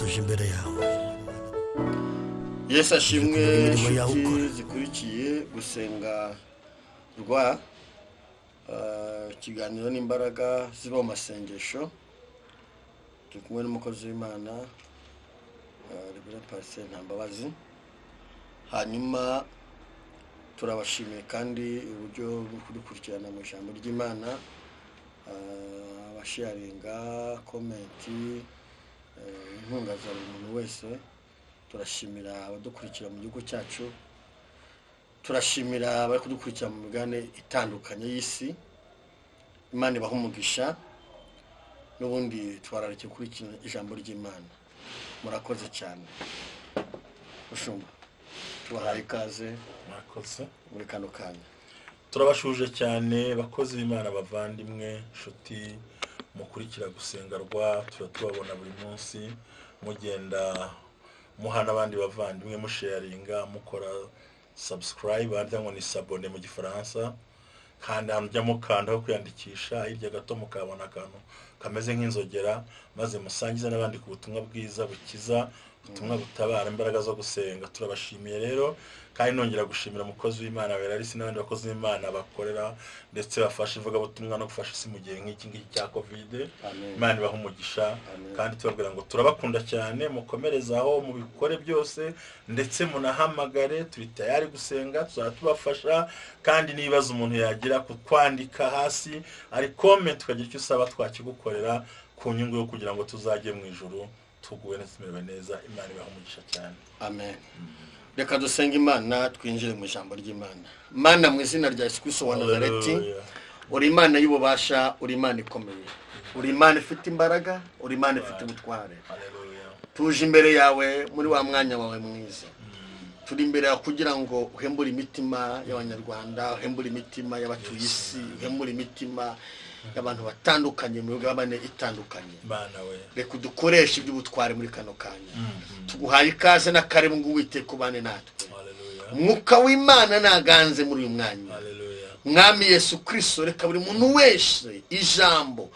tuje imbere yawe. Yesu ashimwe Imirimo yawe inshuti ukora. zikurikiye gusenga rwa ikiganiro n'imbaraga ziba mu masengesho. Turi kumwe n'umukozi w'Imana Reverend Pastor Ntambabazi. Hanyuma turabashimiye kandi uburyo bwo kudukurikirana mu ijambo ry'Imana, abasharinga komenti, inkunga za buri muntu wese. Turashimira abadukurikira mu gihugu cyacu, turashimira abari kudukurikira mu migabane itandukanye y'isi. Imana ibaha umugisha, n'ubundi twarareke kurikira ijambo ry'Imana. Murakoze cyane. Ushumba, tubahaye ikaze mwakoze muri kano kanya. turabashuje cyane bakozi b'Imana, bavandimwe, inshuti mukurikira gusenga rwa. Turababona buri munsi mugenda muhana abandi bavandimwe, musharinga, mukora subscribe, harya ngo ni s'abonner mu gifaransa, kandi hamujya mukandaho kwiyandikisha, hirya gato mukabona akantu kameze nk'inzogera, maze musangize n'abandi ku butumwa bwiza bukiza, ubutumwa butabara, imbaraga zo gusenga. Turabashimiye rero, kandi nongera gushimira umukozi w'Imana Berarisi n'abandi bakozi b'Imana bakorera ndetse bafasha ivugabutumwa no gufasha isi mu gihe nk'iki ngiki cya covid. Amen. Imana ibaha umugisha. Amen. Kandi tubabwira ngo turabakunda cyane, mukomerezaho mu bikore byose, ndetse munahamagare, turi tayari gusenga, tuzatubafasha. Kandi nibaza umuntu yagira kukwandika hasi ari comment, tukagira icyo usaba twakigukorera ku nyungu yo kugira ngo tuzajye mu ijuru tuguwe neza, tumerewe neza. Imana ibaha umugisha cyane. Amen. Reka dusenga Imana, twinjire mu ijambo ry'Imana. Mana, mu izina rya Yesu Kristo wa Nazareti, Hallelujah. uri Imana y'ububasha, uri Imana ikomeye, uri Imana ifite imbaraga, uri Imana ifite ubutware. Hallelujah. Tuje imbere yawe muri wa mwanya wawe mwiza. Turi imbere yawe kugira ngo uhembure imitima y'Abanyarwanda, uhembure imitima y'abatuye isi, uhembure imitima y'abantu batandukanye mu migabane itandukanye. Mana we. Reka dukoreshe iby'ubutware muri kano kanya. Tuguhaye ikaze n'akaremu ngo Uwiteka kubane natwe. Hallelujah. Umwuka w'Imana naganze muri uyu mwanya. Hallelujah. Mwami Yesu Kristo, reka buri muntu wese ijambo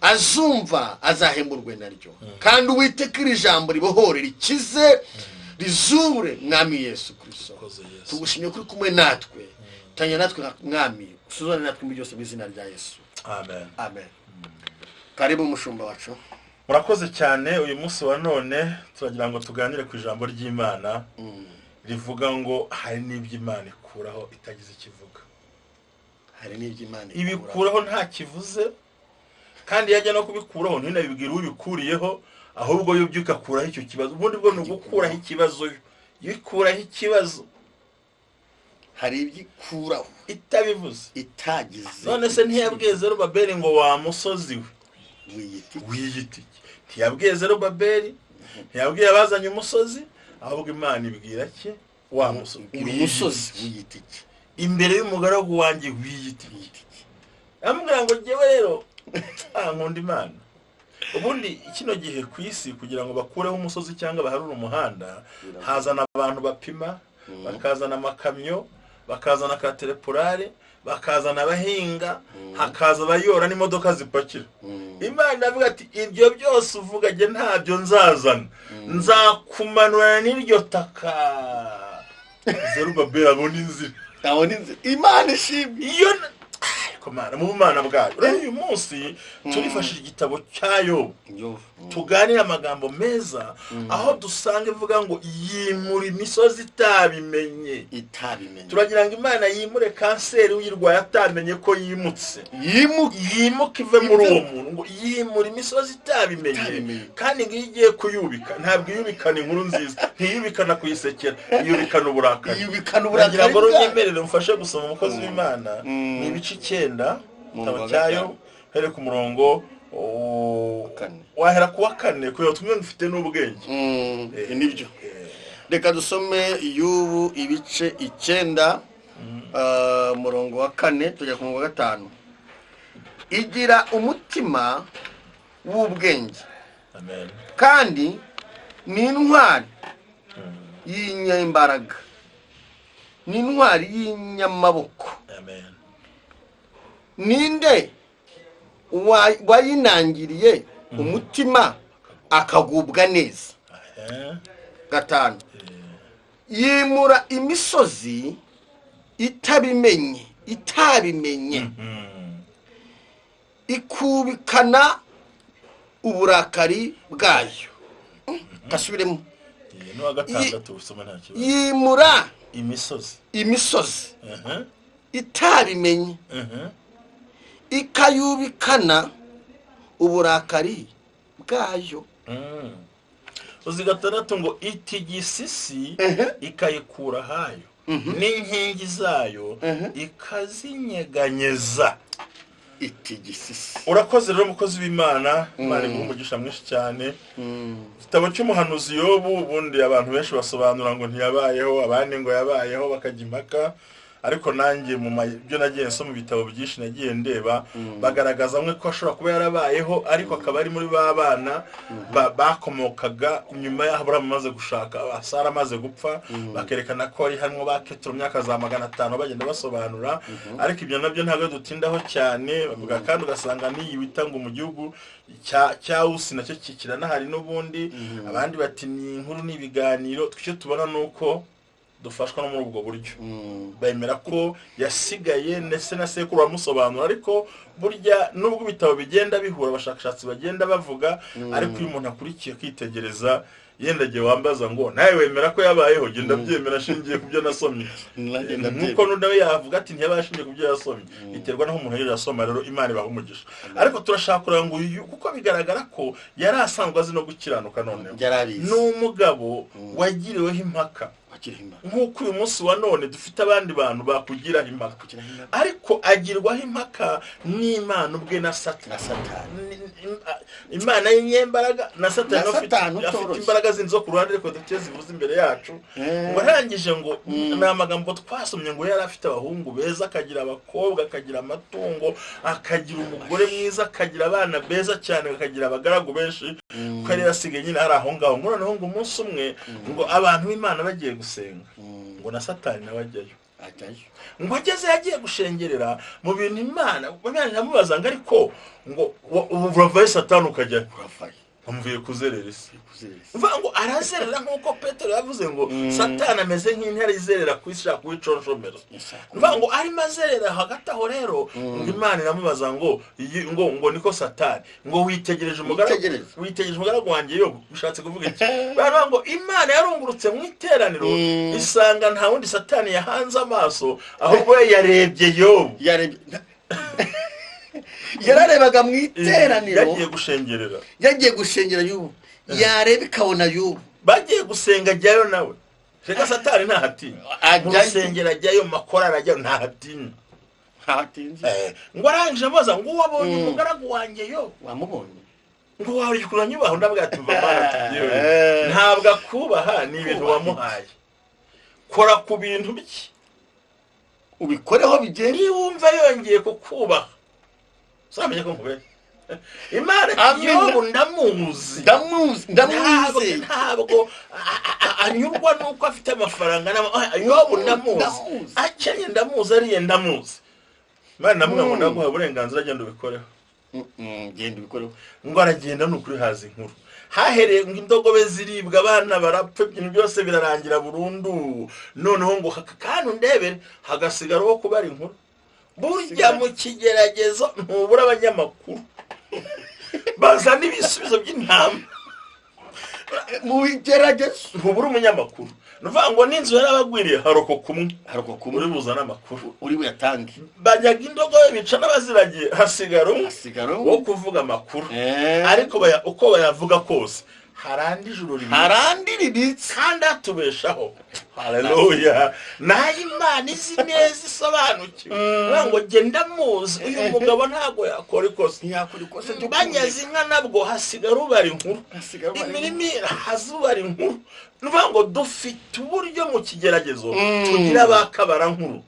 azumva azahemburwe naryo, kandi Uwiteka iri jambo ribohore, rikize, rizure. Mwami Yesu Kristo, Koze Yesu. tugushimye kuri kumwe natwe. Tanya natwe Mwami, usuzane natwe mu byose mu izina rya Yesu. Amen. Amen. Karibu mushumba wacu. Murakoze cyane. Uyu munsi wa none turagira ngo tuganire ku ijambo ry'Imana rivuga ngo hari n'ibyo Imana ikuraho itagize ikivuga. Hari n'iby'Imana Ibikuraho nta kivuze, kandi yajya no kubikuraho ntinabibwira ubikuriyeho, ahubwo yo byuka kuraho icyo kibazo. Ubundi bwo ni ugukuraho ikibazo, yikuraho ikibazo hari ibyikuraho itabivuze. itagize. None se ntiyabwiye Zerubabeli ngo wa musozi we wiyiti wiyitike? Ntiyabwiye Zerubabeli, ntiyabwiye abazanye umusozi, ahubwo Imana ibwira ki? Wa musozi umusozi wiyitiki imbere y'umugaragu wanjye wiyitike. Amubwira ngo jyewe rero nkunda Imana. Ubundi kino gihe ku isi kugira ngo bakureho umusozi cyangwa baharure umuhanda, hazana abantu bapima, bakazana amakamyo, bakazana ka telepurare, bakazana abahinga, hakaza abayora n'imodoka zipakira. Imana avuga ati ibyo byose uvuga jye ntabyo nzazana, nzakumanura n'iryo taka. Zerubabeli abona inzira. Imana ishimwe. Iyo komana mu bumana bwayo. Rero uyu munsi turifashije igitabo cya Yobu, tuganira amagambo meza, aho dusanga ivuga ngo yimura imisozi itabimenye. Turagira ngo Imana yimure kanseri uyirwaye atamenye ko yimutse, yimuka ive muri uwo muntu, ngo yimura imisozi itabimenye. Kandi ngo iyo igiye kuyubika, ntabwo iyubikana inkuru nziza, ntiyubikana kuyisekera, iyubikana uburakari. Nagira ngo runyemerere mfashe gusoma umukozi w'Imana ni ibice 9 igitabo cya Yobu, here ku murongo wahera kuwa 4 kuyo tumwe mfite n'ubwenge. Nibyo. Reka dusome Yobu ibice 9 murongo wa 4 tujya ku murongo wa 5. Igira umutima w'ubwenge. Amen. Kandi ni intwari y'inyambaraga, ni intwari y'inyamaboko. Amen. Ninde wayinangiriye umutima akagubwa neza? gatanu yimura imisozi itabimenye ikubikana uburakari bwayo. Kasubiremo. No gatandatu usoma nta kibazo. Yimura imisozi itabimenye ikayubikana uburakari bwayo. Uzi gatandatu ngo itigisisi ikayikura hayo n'inkingi zayo ikazinyeganyeza. Itigisisi. Urakoze rero mukozi w'Imana, Imana umugisha mwinshi cyane. Igitabo cy'umuhanuzi Yobu, ubundi abantu benshi basobanura ngo ntiyabayeho, abandi ngo yabayeho bakajya impaka, ariko nanjye mu byo nagiye nsoma ibitabo byinshi nagiye ndeba bagaragaza mwe ko ashobora kuba yarabayeho, ariko akaba ari muri babana bakomokaga nyuma ya Abrahamu maze gushaka, Sara maze gupfa, bakerekana ko ari hamwe baketura myaka za 500 bagenda basobanura, ariko ibyo nabyo ntago dutindaho cyane. Bavuga kandi ugasanga niyi bitanga mu gihugu cya Usi nacyo kikirana hari n'ubundi, abandi bati ni inkuru n'ibiganiro. Twicyo tubona nuko dufashwa no muri ubwo buryo, bemera ko yasigaye ndetse na sekuru bamusobanura, ariko burya nubwo bitabo bigenda bihura abashakashatsi bagenda bavuga, ariko uyu umuntu akurikiye kwitegereza yenda giye wambaza ngo nawe wemera ko yabayeho, genda byemera shingiye kubyo nasomye. Nuko nawe yavuga ati ntiyabashingiye kubyo yasomye, biterwa naho umuntu yasoma. Rero Imana ibaha umugisha, ariko turashaka ngo kuko bigaragara ko yari asanzwe azi no gukiranuka, none n'umugabo wagiriweho impaka. Nk'uko uyu munsi wa none dufite abandi bantu bakugiraho impaka, ariko agirwaho impaka n'Imana ubwe na Satani. Imana y'inyembaraga na Satani afite imbaraga zinzo ku ruhande, ariko dufite zivuze imbere yacu. Ngo arangije ngo na magambo twasomye ngo yari afite abahungu beza, akagira abakobwa, akagira amatungo, akagira umugore mwiza, akagira abana beza cyane, akagira abagaragu benshi, ko yari yasigaye nyine ari aho ngaho. Noneho ngo umunsi umwe ngo abantu b'Imana bagiye gusenga, ngo na Satani nawe ajyayo. Ngo ageze yagiye gushengerera mu bintu Imana iramubaza ngo ariko ngo uravaye Satani ukajya amuvuye kuzerera isi. Uvuga ngo arazerera nk'uko Petero yavuze ngo Satani ameze nk'intare izerera ku isi ishaka kuyiconshomera. Uvuga ngo arimo azerera hagati aho rero, ngo Imana iramubaza ngo niko Satani ngo witegereje umugaragu wanjye Yobu. Bishatse kuvuga iki? Baravuga ngo Imana yarungurutse mu iteraniro isanga nta wundi Satani yahanze amaso, ahubwo yarebye Yobu. Yararebaga mu iteraniro, yagiye gushengerera Yobu, yareba ikabona Yobu. Bagiye gusenga ajyayo nawe. Reka Satani ntahatinya, gusengera ajyayo, makora arajyayo ntahatinya. Ngo arangije abaza ngo wabonye umugaragu wanjye Yobu? Wamubonye? Ngo wari kuranyubaho. Ndavuga ati ntabwo akubaha, ni ibintu wamuhaye. Kora ku bintu biki, ubikoreho bigenda. Niwumva yongeye kukubaha, Samenya ko nkubere Imana Yobu ndamuzi. Ntabwo anyurwa nuko afite amafaranga. Yobu ndamuzi, akenye ndamuzi, ariye ndamuzi. Imana namwe ngo ndaguha uburenganzira, agenda ubikoreho. Genda ubikoreho. Ngo aragenda nukuri hazi inkuru. Hahereye ngo indogobe ziribwa, abana barapfa, ibintu byose birarangira burundu. Noneho ngo kandi ndebere hagasigara wo kubara inkuru. Burya mu kigeragezo ntubura abanyamakuru bazana ibisubizo by'intama. Mu bigeragezo ntubura umunyamakuru. Nuvuga ngo n'inzu yarabagwiriye haroko kumwe uri buzana amakuru, uri buyatange. Banyaga indogobe bica n'abaziragiye, hasigara wo kuvuga amakuru. Ariko uko bayavuga kose harandi ijuru ribitse kandi atubeshaho. Haleluya. Na Imana izi neza isobanukiwe. Ngo genda muzi uyu mugabo ntago yakora ikosa. Banyaze inka nabwo hasigara ubara inkuru, imirimi hazubara inkuru. Nuvuga ngo dufite uburyo mu kigeragezo tugira bakabara nkuru.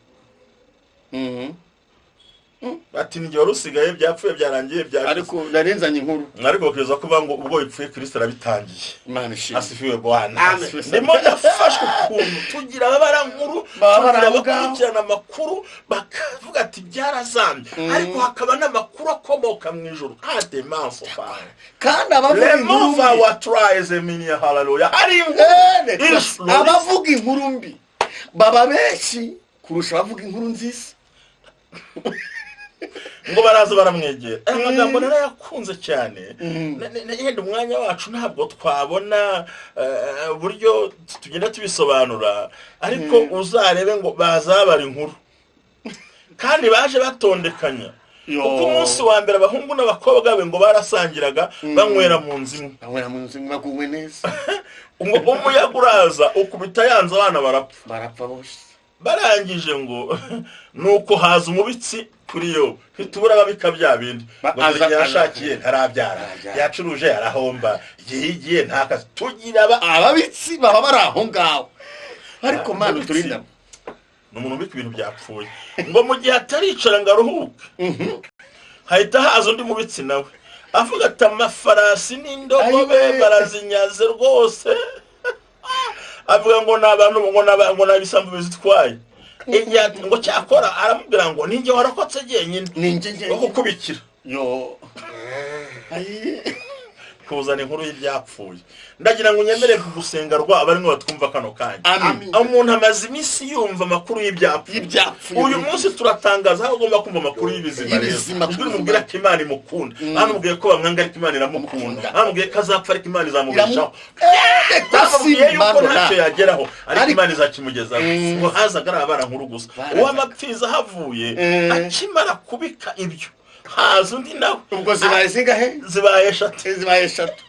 ati njye warusigaye byapfuye byarangiye ariko narenzanye inkuru ariko kugeza kuvuga ngo ubwo ipfuye Kristo arabitangiye Imana ishimwe asifiwe Bwana ndimo ndafashwe ukuntu tugira ababara nkuru bakurikirana amakuru bakavuga ati byarazambye ariko hakaba n'amakuru akomoka mu ijuru ademanso Bwana kandi abavuga inkuru mbi watraise minia haleluya ari abavuga inkuru mbi baba benshi kurusha abavuga inkuru nziza ngo baraza baramwegera amagambo narayakunze cyane yenda umwanya wacu ntabwo twabona buryo tugenda tubisobanura ariko uzarebe ngo bazabara inkuru kandi baje batondekanya kuko umunsi wa mbere abahungu n'abakobwa be ngo barasangiraga banywera mu nzu imwe baguwe neza umuyaga uraza ukubita yanze abana barapfa bose barangije ngo nuko haza umubitsi kuri yo hitubura babika bya bindi ngo yarashakiye ntarabyara yacuruje arahomba igihe ntakazi tugira ababitsi baba bari aho ngaho ariko Mana turinda n'umuntu ubika ibintu byapfuye ngo mu gihe ataricara ngo aruhuke hahita haza undi mubitsi nawe avuga ati amafarasi n'indogobe barazinyaze rwose avuga ngo n'abantu ngo nabisambu bizitwaye ngo cyakora aramubwira ngo ninjye warokotse jyenyine ninjye gukubikira yo kuzana inkuru y'ibyapfuye ndagira ngo unyemere kugusenga rwa abarimo batwumva kano kanya umuntu amaze iminsi yumva amakuru y'ibyapfuye uyu munsi turatangaza aho ugomba kumva amakuru y'ibizima rero ijwi rimubwira ko Imana imukunda bamubwiye ko bamwanga ariko Imana iramukunda bamubwiye ko azapfa ariko Imana izamubeshaho bamubwiye yuko ntacyo yageraho ariko Imana izakimugezaho ngo hazaga ari abana nkuru gusa uw'amapfizi ahavuye akimara kubika ibyo haza undi nawe ubwo zibaye zingahe zibaye eshatu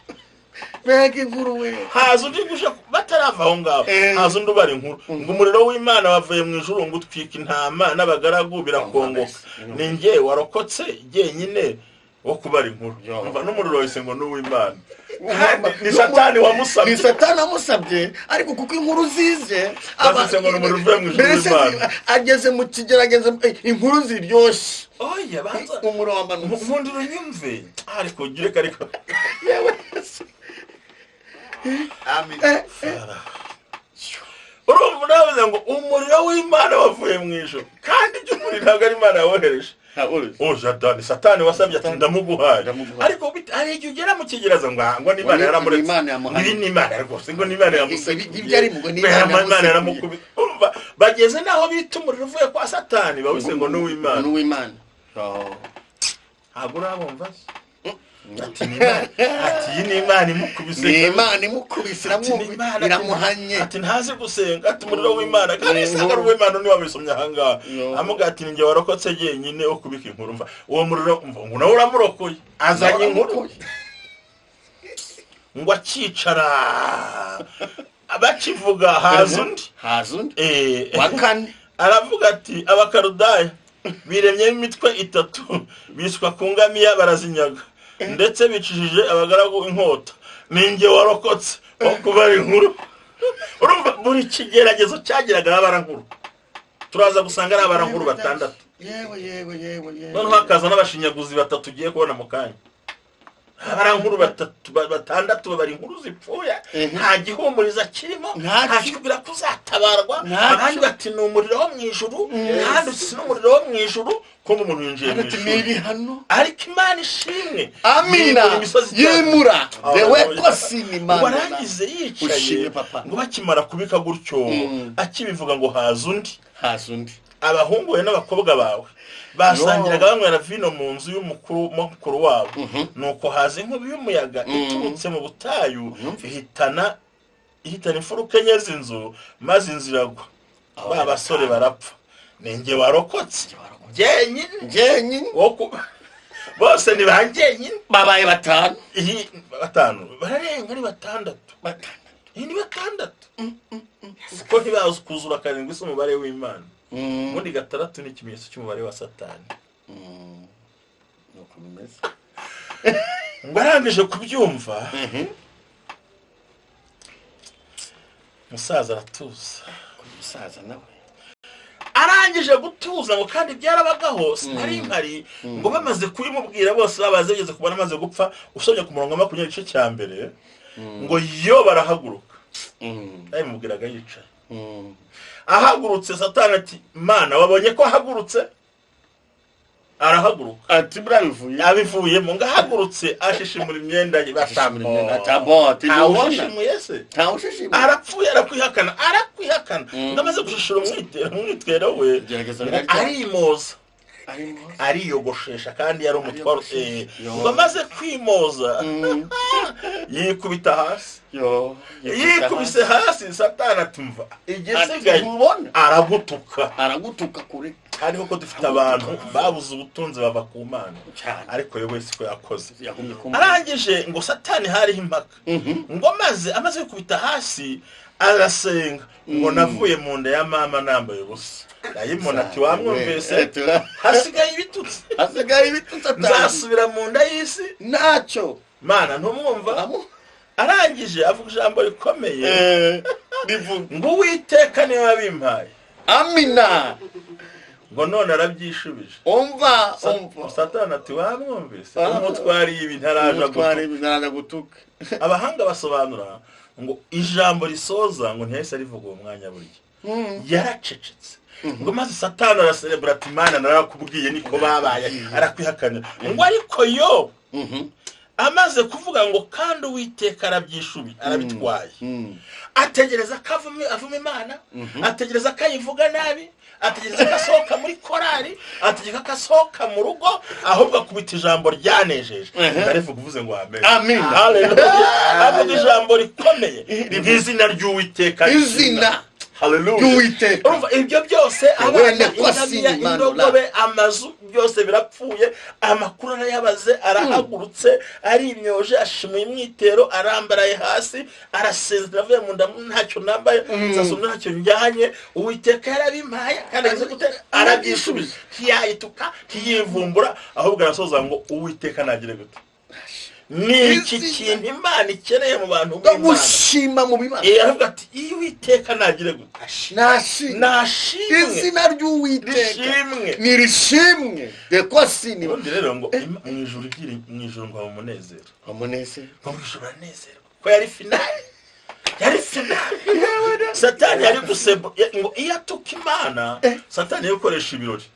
mbega inkuru we haza undi gusha batarava aho ngaho haza undi ubara inkuru ngo umuriro w'Imana wavuye mu ijuru ngo utwika intama n'abagaragu birakongoka ni njye warokotse jyenyine wo kubara inkuru umva n'umuriro wese ngo n'uw'Imana ni satani wamusabye ariko kuko inkuru zize abase ngo n'umuriro uvuye mu ijuru w'Imana ageze mu kigerageza inkuru ziryoshye oya banza umuriro w'Imana umundiro nyumve ariko ugire kariko amen urumva navuze ngo umuriro w'Imana wavuye mu ijuru kandi by'ukuri ntabwo ari Imana yawohereje jadani satani wasabye ati ndamuguhaye ariko ari igihe ugera mu kigereza ngo n'Imana yaramuretse ni Imana rwose ngo n'Imana yamusabye ibyo ari ngo n'Imana yaramukubise urumva bageze naho bita umuriro uvuye kwa satani bawise ngo n'uw'Imana ntabwo urabumva ati ni Imana imukubise iramuhanye ati ntazi gusenga ati umuriro w'Imana kandi isanga w'Imana ni wabisomye ahangaha amuga ati ninjye warokotse jyenyine wo kubika inkuru mva uwo muriro ngo nawe uramurokoye azanye inkuru ngo akicara abakivuga haza undi wakane aravuga ati abakarudaya biremye imitwe itatu biswa ku ngamiya barazinyaga ndetse bicishije abagaragu inkota ninjye warokotse wo kubara inkuru urumva buri kigeragezo cyagiraga abara nkuru turaza gusanga ari abara nkuru batandatu yewe noneho hakaza n'abashinyaguzi batatu ugiye kubona mu kanya abara nkuru batandatu babari inkuru zipfuye nta gihumuriza kirimo nta kikubwira ko uzatabarwa abandi bati ni umuriro wo mu ijuru kandi si n'umuriro wo mu ijuru kumva umuntu yinjiye mu ijuru ariko Imana ishimwe amina yimura dewe ko sinimana warangize yicaye ngo bakimara kubika gutyo akibivuga ngo haza undi abahungu we n'abakobwa bawe basangiraga banywera vino mu nzu y'umukuru wabo nuko haza inkubi y'umuyaga iturutse mu butayu ihitana imfuruka enye z'inzu maze inzu iragwa ba basore barapfa ninjye warokotse jyenyine bose ni banjyenyine babaye batanu bararenga ari batandatu ni batandatu kuko ntibazi kuzura karindwi si umubare w'Imana ubundi gatandatu ni ikimenyetso cy'umubare wa satani ngo arangije kubyumva umusaza aratuza umusaza nawe arangije gutuza ngo kandi byarabagaho sinari mpari ngo bamaze kubimubwira bose babaze bageze kubona amaze gupfa usomye ku murongo wa 20 igice cya mbere ngo yo barahaguruka mubwiraga yicaye ahagurutse Satani ati Mana wabonye ko ahagurutse arahaguruka ati bravuye abivuyemo ngahagurutse ashishimura imyenda ye ashishimura imyenda ataboti ntawushishimura arapfuye arakwihakana ngamaze gushishura umwitero we arimoza ariyogoshesha kandi yari umutwaro ngo amaze kwimoza yikubita hasi yikubise hasi Satani atumva igisigaye aragutuka kure kandi koko dufite abantu babuze ubutunzi bava ku Mana ariko yo wese ko yakoze arangije ngo Satani hariho impaka ngo amaze kwikubita hasi arasenga ngo navuye mu nda ya mama nambaye ubusa yayimona ati wamwumvise hasigaye ibitutsi nzasubira mu nda y'isi ntacyo Mana ntumwumva arangije avuga ijambo rikomeye ngo Uwiteka niwe wabimpaye amina ngo none arabyishubije umva Satani ati wamwumvise umutwariye ibi ntaraja gutuka abahanga basobanura ngo ijambo risoza ngo ntiyahise rivuga uwo mwanya burya yaracecetse ngo maze Satani araserebura ati Mana narakubwiye niko babaye arakwihakana ngo ariko yo amaze kuvuga ngo kandi Uwiteka arabyishubi arabitwaye ategereza ko avuma Imana ategereza ko ayivuga nabi ategereza ko asohoka muri korari ategereza ko asohoka mu rugo ahubwo akubita ijambo ryanejeje ndarivuga uvuze ngo amen haleluya avuga ijambo rikomeye ry'izina ry'Uwiteka izina haleluya umva ibyo byose abana indogobe amazu byose birapfuye amakuru arayabaze arahagurutse ari imyoje ashimuye imwitero arambaraye hasi arasezera avuye mu nda ntacyo nambaye zasomye ntacyo njyanye Uwiteka yarabimpaye kandi agize gute arabyishubije ntiyayituka ntiyivumbura ahubwo arasoza ngo Uwiteka nagire gute niki kintu Imana ikeneye mu bantu gushima mu bibazo aravuga ati iyo Uwiteka nagire gute nashimwe izina ry'Uwiteka nirishimwe dekosini undi rero ngo mu ijuru ngo umunezero ngo mu ijuru anezero ko yari finale Satani yari guseba ngo iyo atuka Imana Satani yakoresha ibirori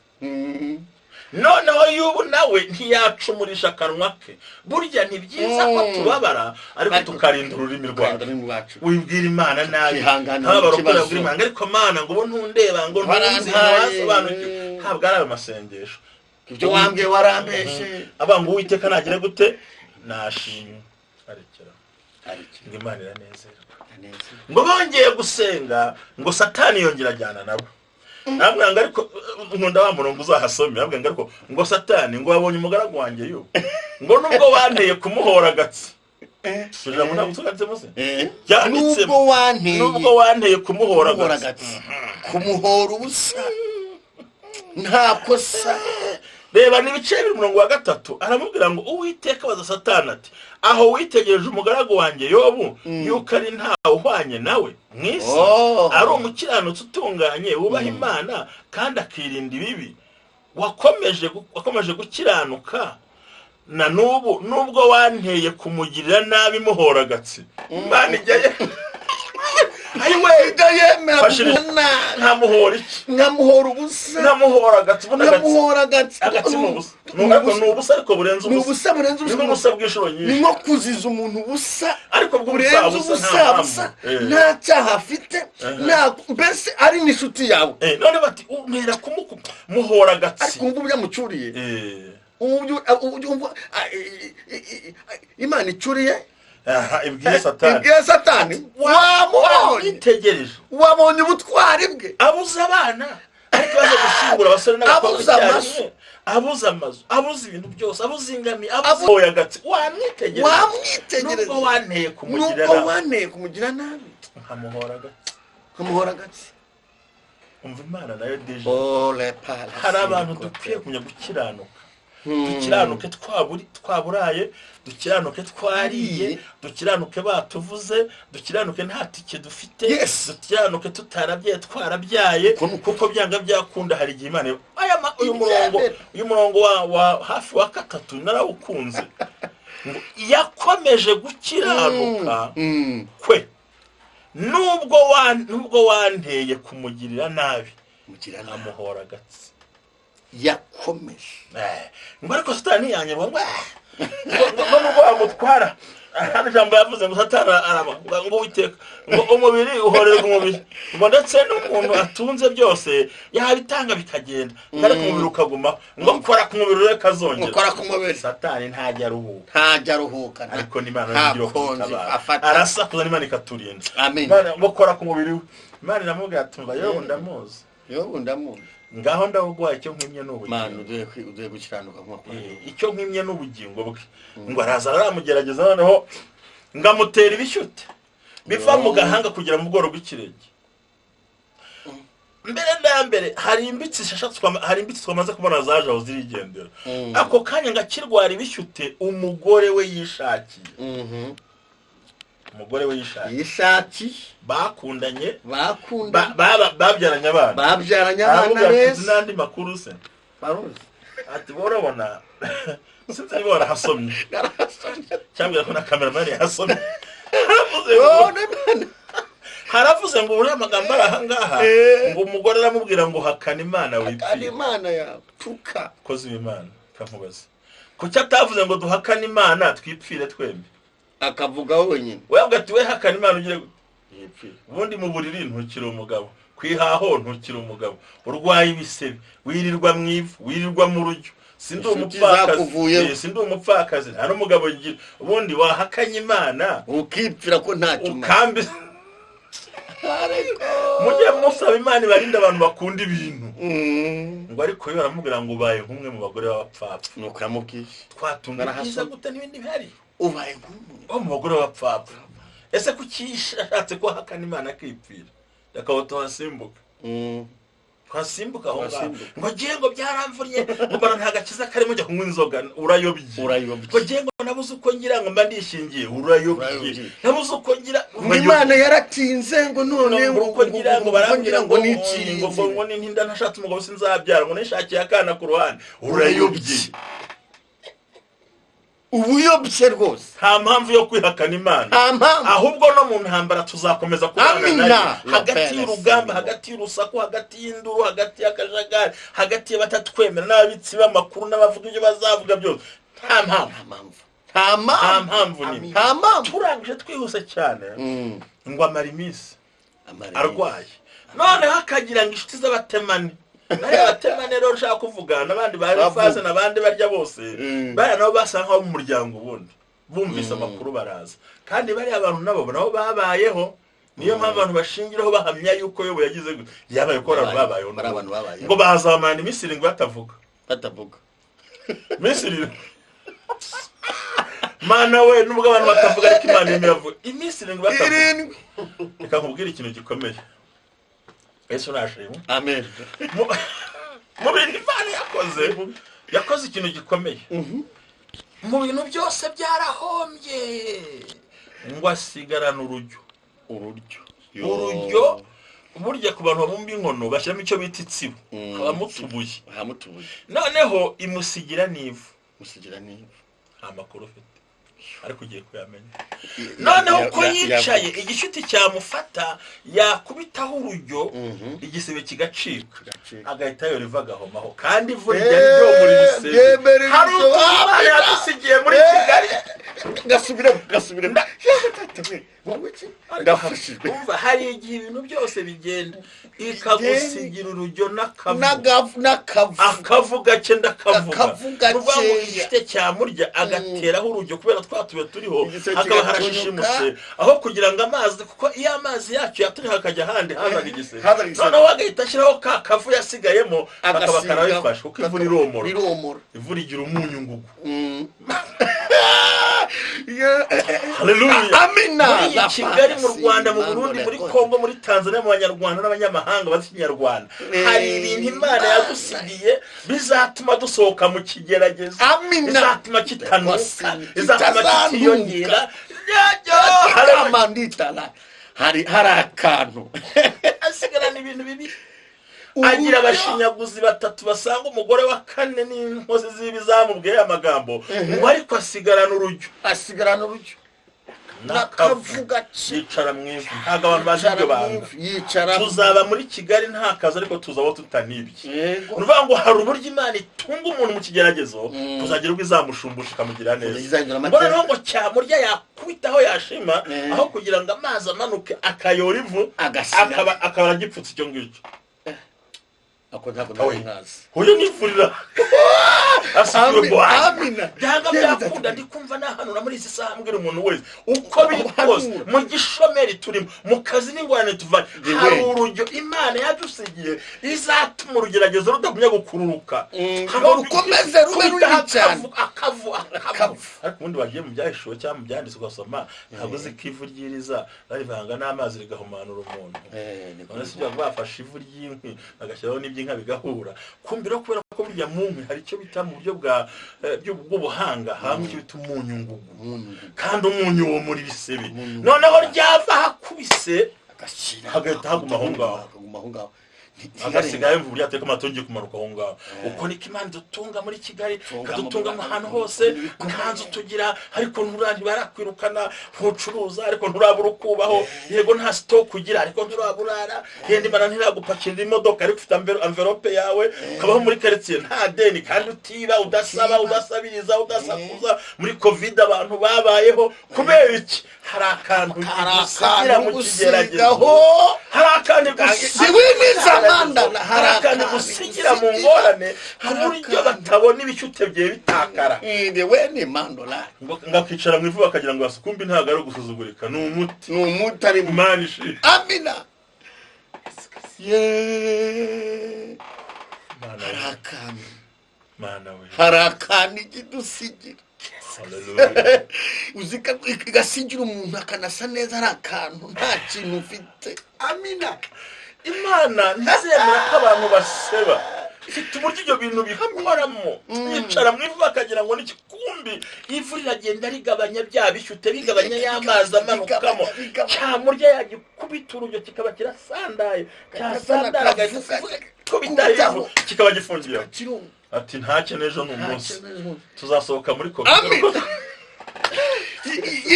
noneho y'ubu nawe ntiyacumurisha akanwa ke burya ni byiza ko tubabara ariko tukarinda ururimi rwacu wibwira Imana nabi ntabarokora bwira Imana ariko Mana ngo ntundeba ngo ntunzi wasobanukiwe ntabwo ari amasengesho ibyo wambwiye warambeshe abangu Uwiteka nagire gute nashimye arekera ngo Imana iranezerwa ngo bongeye gusenga ngo Satani yongera ajyana nabo namwanga ariko nkunda wa murongo uzahasomye namwanga ariko ngo Satani ngo wabonye umugaragu wanjye yo ngo nubwo wanteye kumuhora gatsi suje ngo nabutsugatse mose cyanditse nubwo wanteye kumuhora gatsi kumuhora ubusa nta kosa reba nibice 13 aramubwira ngo Uwiteka baza Satani ati aho witegereje umugaragu wanjye Yobu yuko ari ntawe uhwanye nawe mwisi ari umukiranutsi utunganye wubaha Imana kandi akirinda ibibi wakomeje gukiranuka na nubu nubwo wanteye kumugirira nabi muhora gatsi Imana ijyaye ayiwe idayemera nkamuhora iki nkamuhora ubusa nkamuhora gatsi agatsi n'ubusa ariko burenze ubusa n'ubusa bw'ishuro nyinshi ni nko kuziza umuntu ubusa ariko ubusa nta cyaha afite mbese ari n'inshuti yawe none bati umwera kumuhora gatsi ariko umva byamucuriye Imana icuriye ibwiye Satani wamwitegereje wabonye ubutwari bwe abuza abana ariko baje gushingura abasore n'abakobwa cyane abuza amazu abuza ibintu byose abuza ingami abuza yagatsi wamwitegereza nubwo wanteye kumugira nabi nkamuhora gatsi umva Imana nayo deje hari abantu dukwiye kumenya gukiranuka dukiranuke twaburaye, dukiranuke twariye, dukiranuke batuvuze, dukiranuke nta tike dufite, dukiranuke tutarabyaye twarabyaye, kuko byanga byakunda hari igihe Imana uyu murongo wa hafi wa 3 narawukunze ngo yakomeje gukiranuka kwe nubwo wanteye kumugirira nabi amuhora gatsi yakomeje ngo ariko Satani yanyerwa ngo nubwo amutwara hano jambo yavuze ngo Satani ngo Uwiteka ngo umubiri uhorerwa umubiri ngo ndetse n'umuntu atunze byose yabitanga bikagenda ariko umubiri ukaguma ngo kora ku mubiri reka azongera ukora ku mubiri. Satani ntajya aruhuka ariko n'Imana n'igira kutabara arasakuza n'Imana ikaturinda. Amen. Ngo kora ku mubiri we Imana iramubwira ati mva yo ndamuzi ngaho ndawugwaye icyo nkimye n'ubugingo. Mana ugiye gukiranuka nk'uko icyo nkimye n'ubugingo bwe ngo araza aramugerageza noneho ngamutera ibishyute biva mu gahanga kugera mu bworo bw'ikirenge. mbere hari imbitsi twamaze kubona zaje aho zirigendera. Ako kanya ngakirwara ibishyute umugore we yishakiye. Umugore we yishaki bakundanye babyaranye abana neza. N'andi makuru se baruzi ati borabona sinzi niba warahasomye cyangwa ko na cameraman yahasomye haravuze ngo uri amagambo arahangaha ngo umugore aramubwira ngo hakana Imana wipfire Imana ya tuka koze Imana kamubaza kuki atavuze ngo duhakana Imana twipfire twembi akavuga wenyine wewe ati we hakana Imana ugire yipfire ubundi mu buriri ntukira umugabo kwihaho ntukira umugabo urwaye ibisebe wirirwa mwivu wirirwa mu rujyo sindi umupfakazi nta n'umugabo ngira ubundi wahakanye Imana ukipfira ko nta cyuma ukambi mujye musaba Imana ibarinda abantu bakunda ibintu ngo ariko yo baramubwira ngo ubaye nk'umwe mu bagore b'abapfapfa nuko yamubwisha twatunganiza gute n'ibindi bihari ubaye nk'umwe mu bagore b'abapfapfa. Ese kuki ashatse ko hakana Imana akipfira yakaba twasimbuka twasimbuka aho ngo ngiye ngo byaramvunye ngo mbana nta gakiza karimo njya kunywa inzoga urayobye ngo ngiye ngo nabuze uko ngira ngo mba ndishingiye urayobye nabuze uko ngira Imana yaratinze ngo none uko ngira ngo barambwira ngo niki ngo ninda ntashatse umugabo sinzabyara ngo nishakiye akana ku ruhande urayobye ubuyobye rwose nta mpamvu yo kwihakana Imana ahubwo no mu ntambara tuzakomeza kubana nayo hagati y'urugamba hagati y'urusaku hagati y'induru hagati y'akajagari hagati y'abatatwemera n'abitsi b'amakuru n'abavuga ibyo bazavuga byose nta mpamvu turangije twihuse cyane ngo amara iminsi arwaye noneho akagira ngo inshuti z'abatemane abatemane rero ushaka kuvugana n'abandi bari fase n'abandi barya bose baya nabo basa nkaho mu muryango ubundi bumvise amakuru baraza kandi bari abantu nabo babayeho niyo mpamvu abantu bashingiraho bahamya yuko yobo yagize yabaye ko babayeho ngo bazamana imisiri ngo batavuga misiri Mana we nubwo abantu batavuga ariko Imana yemeravuga imisiri ngo batavuga. Reka nkubwire ikintu gikomeye Yesu nashimwe. Amen. Mu bintu Imana yakoze ikintu gikomeye. Mu bintu byose byarahombye ngo asigarana urujyo burya ku bantu babumba inkono bashyiramo icyo bita itsibo abamutubuye noneho imusigira n'ivu amakuru ufite ariko ugiye kuyamenya noneho ko yicaye igishuti cyamufata yakubitaho urujyo igisebe kigacika agahita yorivagahomaho kandi ivu rijya ryo muri bisebe hari utumana yadusigiye muri Kigali gasubire umva hari igihe ibintu byose bigenda ikagusigira urujyo n'akavu gake ndakavuga ngo igifite cyamurya agateraho urujyo kubera twatube turiho hakaba harashishimutse aho kugira ngo amazi kuko iyo amazi yacyo yatumye hakajya ahandi hazaga igisebe noneho agahita ashyiraho ka kavu yasigayemo akaba karabifashe kuko ivu riromora ivu rigira umunyu ngugu haleluya. Amina. Muri Kigali, mu Rwanda, mu Burundi, muri Kongo, muri Tanzania, mu Banyarwanda n'abanyamahanga bazi Ikinyarwanda, hari ibintu Imana yagusigiye bizatuma dusohoka mu kigeragezo, bizatuma kitanuka, bizatuma kitiyongera. hari akantu asigarana ibintu bibi. Agira abashinyaguzi batatu basanga umugore wa kane n'inkozi z'ibi zamubwiye amagambo ngo ariko asigarana urujyo nakavuga yicara mu ivu. Ntabwo abantu baje ibyo bantu tuzaba muri Kigali nta kazi ariko tuzaba tutanibye. Nuvuga ngo hari uburyo Imana itunga umuntu mu kigeragezo kuzagira ubwo izamushumbusha ikamugira neza. Mbona ngo cyamurya yakubitaho yashima aho kugira ngo amazi amanuke akayora ivu akaba aragipfutse icyo ngicyo. Ako ntabwo ntazi. Huyo nivurira. Amina. Byanga byakunda ndikumva nahanura muri izi saha mbwira umuntu wese uko biri kose mu gishomeri turimo mu kazi n'ingwane tuvanye hari urujyo Imana yadusigiye izatuma urugeragezo rudagumya gukururuka. Haba rukomeze rube ruri cyane akavu. Ariko ubundi bagiye mu byahishuwe cyangwa mu byanditse ugasoma ntabwo uzi ko ivu ryiriza barivanga n'amazi rigahumanura umuntu. None se bafashe ivu ry'inkwi bagashyiraho n'inka bigahura. Kumbira kubera ko burya munkwi hari icyo bita mu buryo bw'ubuhanga hamwe icyo bita umunyungugu, kandi umunyu wo muri bisebe noneho ryava hakubise hagahita haguma aho ngaho agasigaye mvu burya ateka amatongi kumanuka aho ngaho. Uko niko Imana dutunga muri Kigali, kadutunga mu hantu hose, ntanzu tugira ariko nturandi barakwirukana, ntucuruza ariko nturabura ukubaho, yego nta stock kugira ariko nturaburara, yenda Imana ntiragupakira imodoka ariko ufite envelope yawe, kabaho muri quartier nta deni kandi utiba udasaba udasabiriza udasakuza. Muri covid abantu babayeho kubera iki? Hari akantu gusigira mu kigeragezo, hari akantu gusigira harakane gusigira mu ngorane kuburyo batabona ibicutebye bitakara. We ni mandola ngakwicara mu ivu bakagira ngo basukumbi ntago ari gusuzugurika, ni umuti ari Imana ishi. Amina. Mana we harakane igidusigira. Haleluya. Uzika igasigira umuntu akanasa neza ari akantu nta kintu ufite. Amina. Imana ntizemera ko abantu baseba, ifite uburyo ibyo bintu bikoramo. Yicara mu ivu bakagira ngo n'ikikumbi ivu riragenda rigabanya bya bishyute bigabanya y'amazi amanukamo, cyamurya yagikubita urujyo kikaba kirasandaye, cyasandara kubitaho kikaba gifungiye. Ati ntacyo n'ejo n'umunsi tuzasohoka muri covid.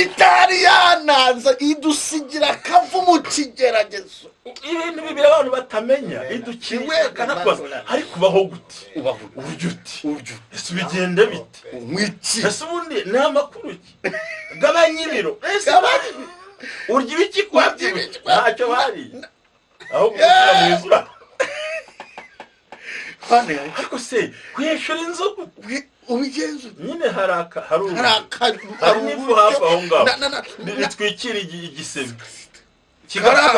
Italiyana idusigira kavu mu kigeragezo. Ibintu bibiri abantu batamenya idukiwe kanakoza ari kubaho gute uryo uti ese bigende bite umwiki ese ubundi nta makuru ki gabanyibiro ese urya ibiki kwabye ntacyo bari aho gushyira mu izura ariko se kwishura inzoga ubigenzo nyine hari n'ifu hafi aho ngaho nitwikira igisebe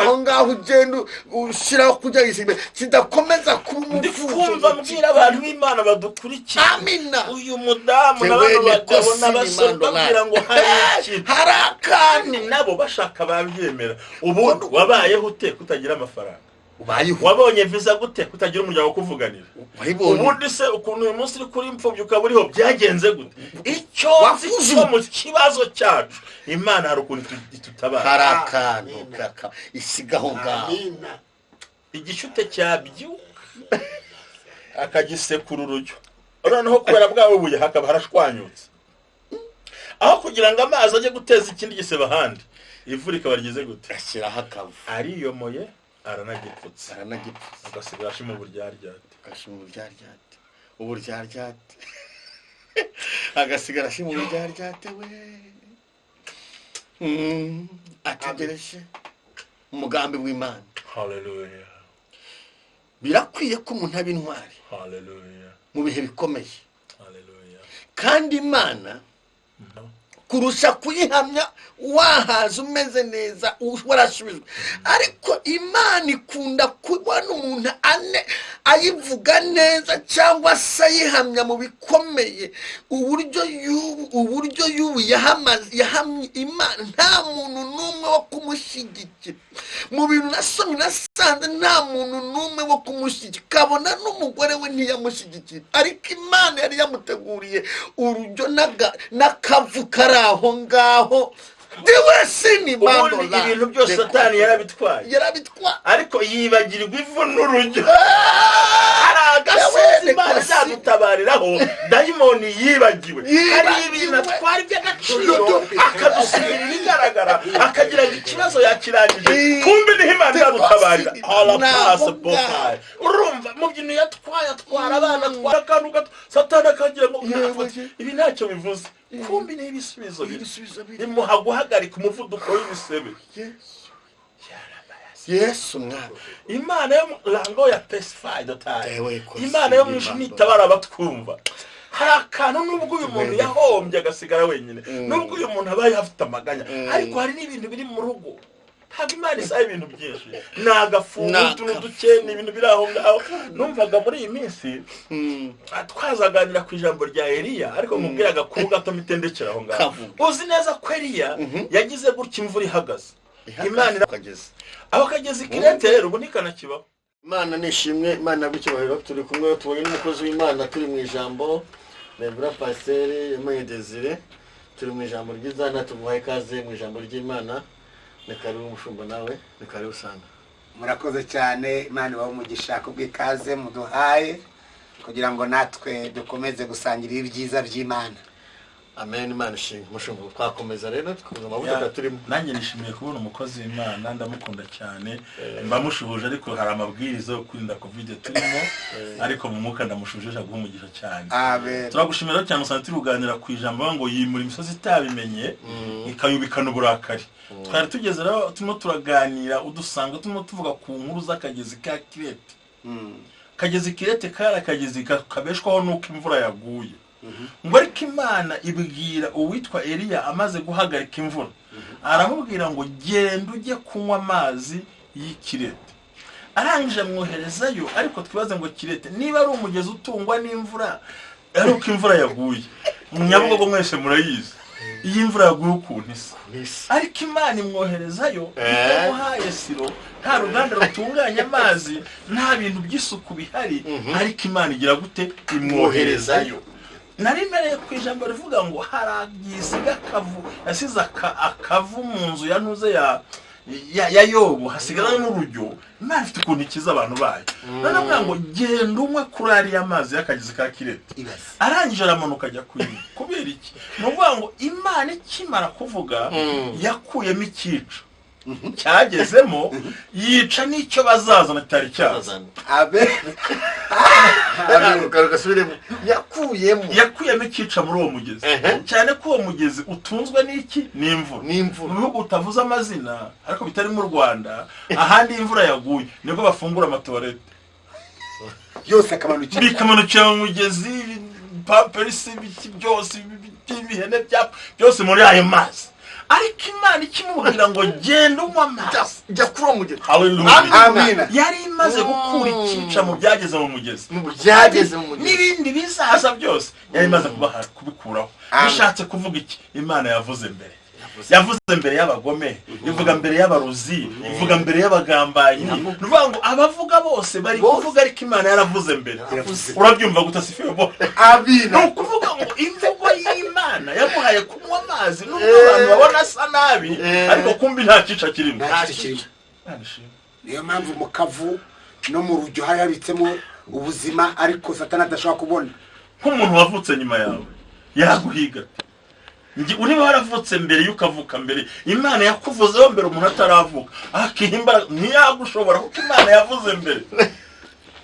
aho ngaho ugenda ushyiraho kujya igisebe kidakomeza kuba ndikumva mbwira abantu b'Imana badukurikiye. Amina. Uyu mudamu n'abantu bakabona basoma babwira ngo hari ikintu hari akandi nabo bashaka babyemera. Ubu wabayeho ute kutagira amafaranga? Ubayeho wabonye visa gute kutagira umuryango kuvuganira? Ubundi se ukuntu uyu munsi uri kuri imfubyi ukaburiho byagenze gute? Icyo nzi mu kibazo cyacu Imana hari ukuntu tutabara. Hari akantu isigaho ngaho igishyute cyabyuka akagisekura urujyo, noneho kubera bwawe buye hakaba harashwanyutse, aho kugira ngo amazi ajye guteza ikindi gisebe ahandi ivu rikaba rigeze gute ashyiraho akavu ariyomoye aranagipfutse agasigara ashima uburyaryate agasigara ashima uburyaryate we ategereje umugambi w'Imana. Haleluya. Birakwiye ko umuntu aba intwari. Haleluya. Mu bihe bikomeye. Haleluya. Kandi Imana kurusha kuyihamya wahaza umeze neza warasubijwe. Ariko Imana ikunda kubona umuntu ayivuga neza cyangwa se ayihamya mu bikomeye. uburyo y'ubu yahamye Imana, nta muntu n'umwe wo kumushyigikira. Mu bintu nasomye nasanze nta muntu n'umwe wo kumushyigikira, kabona n'umugore we ntiyamushyigikira. Ariko Imana yari yamuteguriye urujyo n'akavu kari aho ngaho. Ubundi ibintu byose Satani yarabitwaye, ariko yibagirwa ivu n'urujyo. Hari agasozi Imana izadutabariraho dayimoni yibagiwe. Hari ibintu atwara iby'agaciro akadusigira ibigaragara, akagira ngo ikibazo yakirangije, kumbe niho Imana izadutabarira. Urumva mu bintu yatwaye, atwara abana, atwara akantu gato, Satani akagira ngo ibi ntacyo bivuze. Kumbi ni ibisubizo bimuha guhagarika umuvuduko w'ibisebe. Yesu mwana Imana yo rango ya pacified time. Imana yo mwishimye itabara abatwumva. Hari akantu nubwo uyu muntu yahombye agasigara wenyine, nubwo uyu muntu abaye afite amaganya, ariko hari n'ibintu biri mu rugo. Ntabwo Imana isaba ibintu byinshi, nagafunga utuntu duke n'ibintu biri aho ngaho. Numvaga muri iyi minsi twazaganira ku ijambo rya Eliya, ariko mubwira agakuru gato mitendekera aho ngaho. Uzi neza ko Eliya yagize gutya imvura ihagaze, Imana irakageze aho kageze ikirete, rero ubu ntikanakibaho. Imana nishimwe, Imana b'icyubahiro. Turi kumwe tubonye n'umukozi w'Imana, turi mu ijambo Nebra Pasteur Yemeye Desire. Turi mu ijambo ryiza, natuguhaye ikaze mu ijambo ry'Imana. Nekaribu umushumba nawe, nekaribu sana. Murakoze cyane, Imana ibahe umugisha kubw'ikaze muduhaye kugira ngo natwe dukomeze gusangira ibyiza by'Imana. Amen. Imana ishimwe. Umushumba twakomeza rero tukomeza amavuta turimo. Nanjye nishimiye kubona umukozi w'Imana, ndamukunda cyane. Mbamushubuje, ariko hari amabwiriza yo kwirinda covid turimo, ariko mu mwuka ndamushubuje guha umugisha cyane. Amen. Turagushimira cyane usanze turuganira ku ijambo ngo yimura imisozi itabimenye ikayubikana uburakari. Twari tugeze rero turimo turaganira, udusanga turimo tuvuga ku nkuru z'akagezi ka Kirete. Kagezi Kirete kara kagezi kabeshwaho nuko imvura yaguye. Ngo ariko Imana ibwira uwitwa Eliya amaze guhagarika imvura, aramubwira ngo genda ujye kunywa amazi y'Ikirete. Arangije amwoherezayo, ariko twibaze ngo Kirete niba ari umugezi utungwa n'imvura, ariko imvura yaguye. Munyabugogo mwese murayizi iyi imvura yaguye ukuntu isa, ariko Imana imwoherezayo itamuhaye siro, nta ruganda rutunganya amazi, nta bintu by'isuku bihari, ariko Imana igira gute? Imwoherezayo. Narimereye ku ijambo rivuga ngo haragisiga akavu, yasize akavu mu nzu yanuze ya Yobu, hasigara n'urujyo. Imana ifite ukuntu ikiza abantu bayo. Nanavuga ngo genda umwe kuri ariya amazi y'akagezi ka Kirete. Arangije aramanuka ajya kuyima. Kubera iki? Nuvuga ngo Imana ikimara kuvuga yakuyemo ikica cyagezemo, yica n'icyo bazazana kitari cyazana. Amen. yakuyemo ikica muri uwo mugezi, cyane ko uwo mugezi utunzwe n'iki? N'imvura. Mu bihugu utavuze amazina ariko bitari mu Rwanda, ahandi imvura yaguye nibwo bafungura amatoilette yose akamanukira mu mugezi, pampers byose by'ibihene byose muri ayo mazi. Ariko Imana ikimubwira ngo genda unywa amazi, jya kuri uwo mugezi. Amen. Yari imaze gukura ikica mu byageze mu mugezi, n'ibindi bizaza byose yari imaze kubikuraho. Bishatse kuvuga iki? Imana yavuze mbere. Yavuze mbere y'abagome, ivuga mbere y'abaruzi, ivuga mbere y'abagambanyi. Nuvuga ngo abavuga bose bari kuvuga, ariko Imana yaravuze mbere. Urabyumva gutasifiye bo? Abina. Nukuvuga ngo imvugo y'Imana yamuhaye kunywa amazi, nubwo abantu babona asa nabi, ariko kumbi nta cica kirimo. Niyo mpamvu mu kavu no mu rujyo harabitsemo ubuzima, ariko Satani adashobora kubona. Nk'umuntu wavutse nyuma yawe yaguhiga. Uriba waravutse mbere y'ukavuka mbere, Imana yakuvuzeho mbere umuntu ataravuka, akihimba ntiyagushobora kuko Imana yavuze mbere.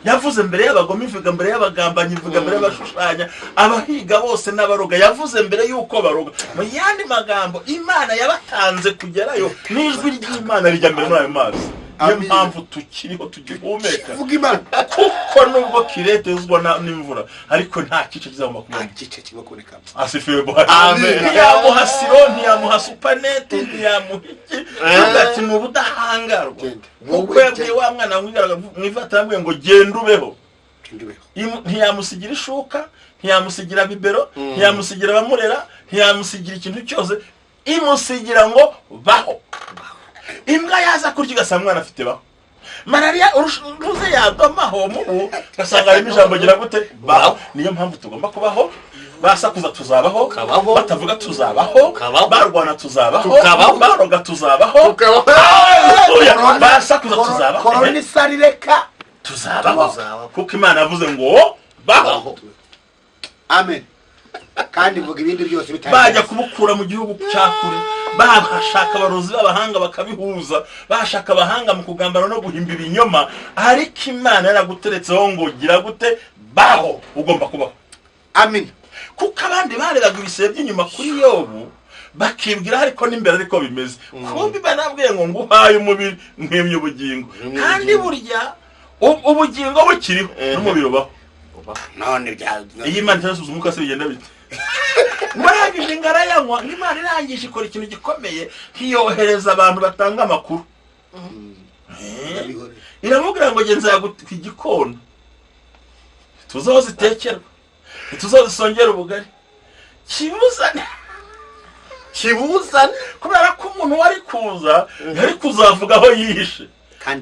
Yavuze mbere y'abagome, ivuga mbere y'abagambanyi, ivuga mbere y'abashushanya, abahiga bose n'abaroga, yavuze mbere y'uko baroga. Mu yandi magambo Imana yabatanze kugerayo, n'ijwi ry'Imana rijya mbere muri ayo mazi. niyo mpamvu tukiriho tugihumeka vuga Imana kuko nubwo kirete uzwa n'imvura ariko nta kice kizagomba kubona igice kiba kuboneka asifiwe Bwana amen ntiyamuha siro ntiyamuha supanete ntiyamuhiki ati ni ubudahangarwa kuko yabwiye wa mwana mwivata yambwiye ngo genda ubeho ntiyamusigira ishuka ntiyamusigira bibero ntiyamusigira abamurera ntiyamusigira ikintu cyose imusigira ngo baho imbwa yaza kurya ugasanga umwana afite baho malaria uruze yadomaho mubu ugasanga harimo ijambo gira gute baho niyo mpamvu tugomba kubaho basakuza tuzabaho batavuga tuzabaho barwana tuzabaho baroga tuzabaho basakuza tuzabaho koroni sarireka tuzabaho kuko Imana yavuze ngo baho amen kandi vuga ibindi byose bajya kubukura mu gihugu cyakure bashaka abarozi b'abahanga bakabihuza bashaka abahanga mu kugambana no guhimba ibinyoma ariko Imana yaraguteretseho ngo gira gute baho ugomba kubaho amen kuko abandi bareraga ibisebe by'inyuma kuri Yobu bakibwira ariko n'imbere ariko bimeze kumbi banabwiye ngo nguhaye umubiri nk'imye ubugingo kandi burya ubugingo bukiriho n'umubiri ubaho none iyi Imana itasubiza umwuka se bigenda bite murangije ngarayanywa Imana irangije ikora ikintu gikomeye ntiyohereza abantu batanga amakuru iramubwira ngo genza ku igikona tuzozitekerwa tuzozisongera ubugari kibuzane kubera ko umuntu wari kuza yari kuzavuga aho yihishe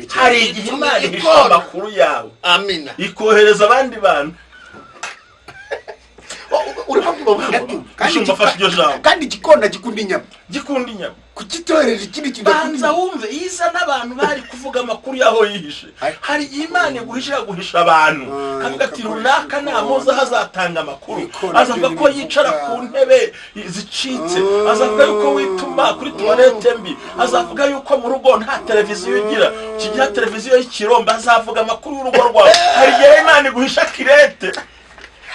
hari igihe Imana ihisha amakuru yawe amina ikohereza abandi bantu kandi igikona gikunda inyama kukitohereza ikindi kintu banza wumve iza n'abantu bari kuvuga amakuru yaho yihishe hari igihe Imana guhisha abantu kavuga ati runaka namuza hazatanga amakuru azavuga ko yicara ku ntebe zicitse azavuga yuko wituma kuri tuwarete mbi azavuga yuko mu rugo nta televiziyo ugira kigira televiziyo y'ikiromba azavuga amakuru y'urugo rwawe hari igihe Imana iguhisha kirete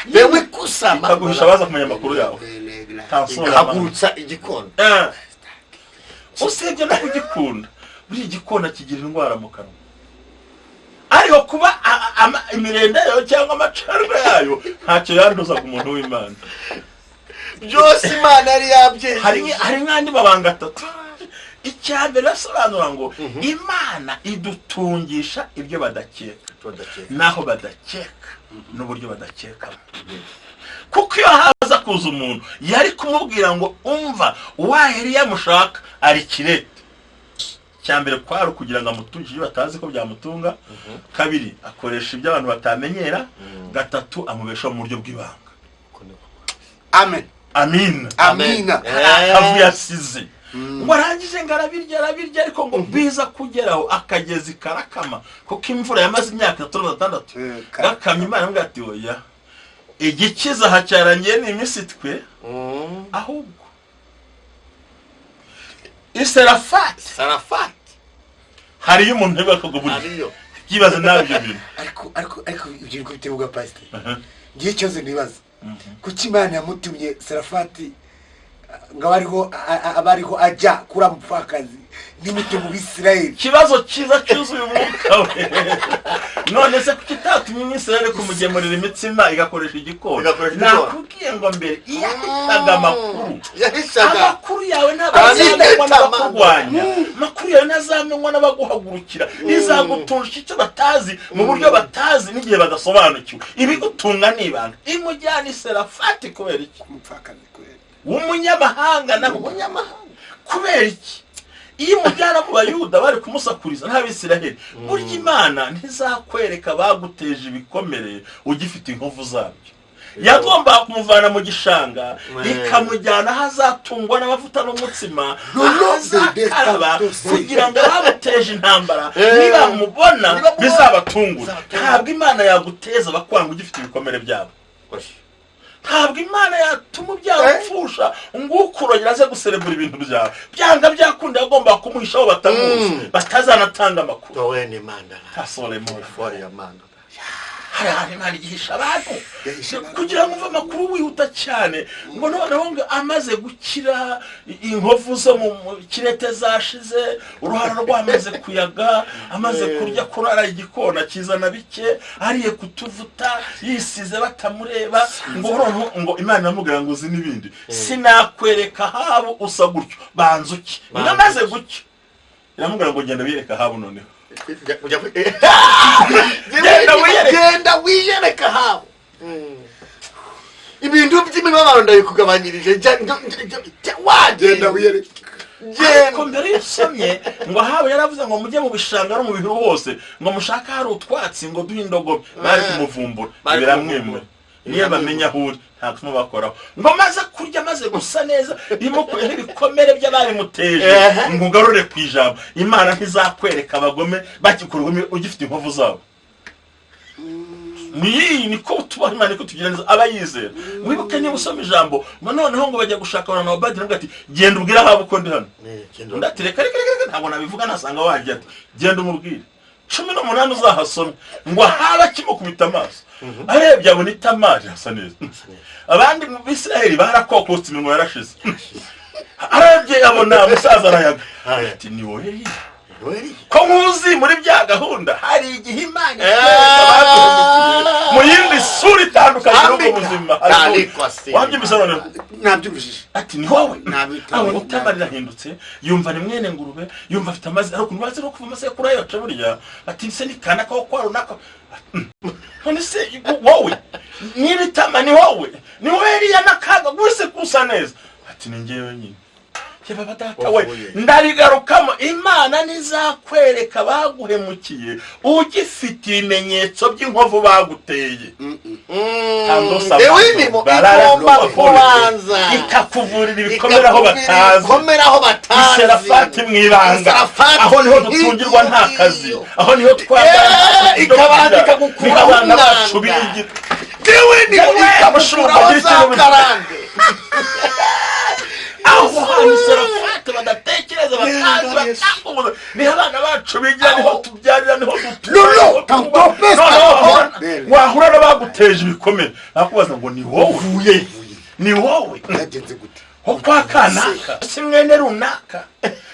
bewe kusama kaguhisha baza kumenya amakuru yawe kagurutsa igikona usibye no kugikunda buri igikona kigira indwara mu kanwa ariho kuba imirenda yayo cyangwa amacarwa yayo ntacyo yanduza ku muntu w'Imana byose Imana yari yabye hari nk'andi mabanga atatu icyambere asobanura ngo Imana idutungisha ibyo badakeka naho badakeka n'uburyo badakeka kuko iyo haza kuza umuntu yari kumubwira ngo umva waheri yamushaka ari kirete cyambere kwari kugira ngo amutungije batazi ko byamutunga kabiri akoresha ibyo abantu batamenyera gatatu amubesha mu buryo bw'ibanga amen amina amina avuye asize ngo arangije ngarabirya ariko ngo biza kugeraho akagezi karakama kuko imvura yamaze imyaka 36 gakamye Imana ngo ati oya igikiza hacyaranye n'imisitwe ahubwo Sarafati hari umuntu yabakagubura byibaza nabyo bintu ariko ibyo ko bitevuga pastor giye cyose nibaza kuki Imana yamutumye Sarafati ngo abariho ajya kura mupfakazi n'imite mu Bisirayeli kibazo cyiza cyuzuye umwuka we none se kitatumye Isirayeli kumugemurira imitsima igakoresha igikona nakubwiye ngo mbere iyahishaga amakuru yawe ntazamenywa n'abakurwanya amakuru yawe ntazamenywa n'abaguhagurukira izagutungisha icyo batazi mu buryo batazi n'igihe badasobanukiwe ibigutunga n'ibanga imujyana Sarafati kubera iki umupfakazi kubera umunyamahanga kubera iki iyo mujyana mu Bayuda bari kumusakuriza n'Abisiraheli burya Imana ntizakwereka baguteje ibikomere ugifite inkovu zabyo yagomba kumuvana mu gishanga ikamujyana hazatungwa n'amavuta n'umutsima azakaraba kugira ngo abateje intambara niba mubona bizabatungura ntabwo Imana yaguteza bakwanga ugifite ibikomere byabo ntabwo Imana yatuma byapfusha ngukurongera aze guserebura ibintu byawe byanga byakunda agomba kumuhishaho batamuzi batazanatanga amakuru wowe ni Imana tasole mo for your man hari ahantu Imana igihisha abantu kugira ngo umve amakuru wihuta cyane ngo noneho ngo amaze gukira inkovu zo mu kirete zashize uruhara rwamaze kuyaga amaze kurya kurara igikona kizana bike ariye kutuvuta yisize batamureba ngo Imana yamubwira ngo uzi n'ibindi sinakwereka habo usa gutyo banzuki namaze gutyo iramubwira ngo genda wiyereka habo noneho genda wiyereka habo ibintu by'imibabaro ndabikugabanyirije wagenda wiyereka ko mbere yasomye ngo habo yaravuze ngo mujye mu bishanga no mu bihuru hose ngo mushaka hari utwatsi ngo duhe indogobe bari kumuvumbura biramwemwe niyo bamenya aho uri nta kuma bakoraho ngo maze kurya maze gusa neza imukuyeho ibikomere by'ababimuteje ngo ugarure ku ijambo Imana ntizakwereka abagome bakikurwamo ugifite inkovu zabo niko tubaha Imana niko tugira neza abayizera mwibuke niba usoma ijambo ngo noneho ngo bajya gushaka abantu Obadi nabwo ati genda ubwira habo uko ndi hano ndatireka ntabwo nabivuga nasanga wajya ati genda umubwire 18 uzahasomye ngo haba kimukubita amaso arebye abona itamari hasa neza abandi mu Bisiraheli barakokotse iminwa yarashize arebye abona musaza arayaga ati ni wowe ko nkuzi muri bya gahunda hari igihe Imana mu yindi sura itandukanye n'ubwo buzima wabyumvise none nabyumvishije ati ni wowe abona itamari irahindutse yumva ni mwene ngurube yumva afite amazi ariko ntibazi no kuva amasekuru yacu burya ati se ni kana ko kwa runaka none se wowe niba itama ni wowe Eliya n'akaga gwese kusa neza ati ni njyewe nyine Yaba data we ndarigarukamo Imana nizakwereka baguhemukiye ugifite ibimenyetso by'inkovu baguteye igomba kubanza ikakuvurira ibikomere aho batazi Serafati mwibanga aho niho dutungirwa nta kazi aho niho twabana ikabanza ikagukuraho abana bacu bigira dewe ni ikamushuraho za karande aho hantu Serafati badatekereza batazi batakubuza ni abana bacu bigira niho tubyarira niho wahura n'abaguteje ibikomere bakubaza ngo ni wowe ni wowe yagenze gute ho kwa kanaka si mwene runaka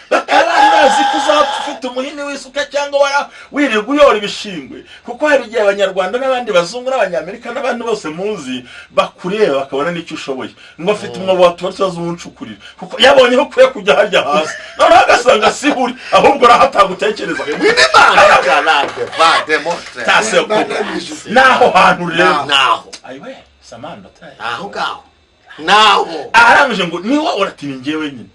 bakaba bazi kuzapfa ufite umuhini w'isuka cyangwa wirirwa uyora ibishingwe kuko hari igihe Abanyarwanda n'abandi bazungu n'Abanyamerika n'abandi bose muzi bakureba bakabona n'icyo ushoboye ngo afite umwobo watubatse bazuncukurira kuko yabonye ko kuye kujya harya hasi none agasanga sihuri ahubwo rahatagutekereza naho hantu rero naho ayiwe samanda tayi aho gaho naho arangije ngo ni wowe urati ni njyewe nyine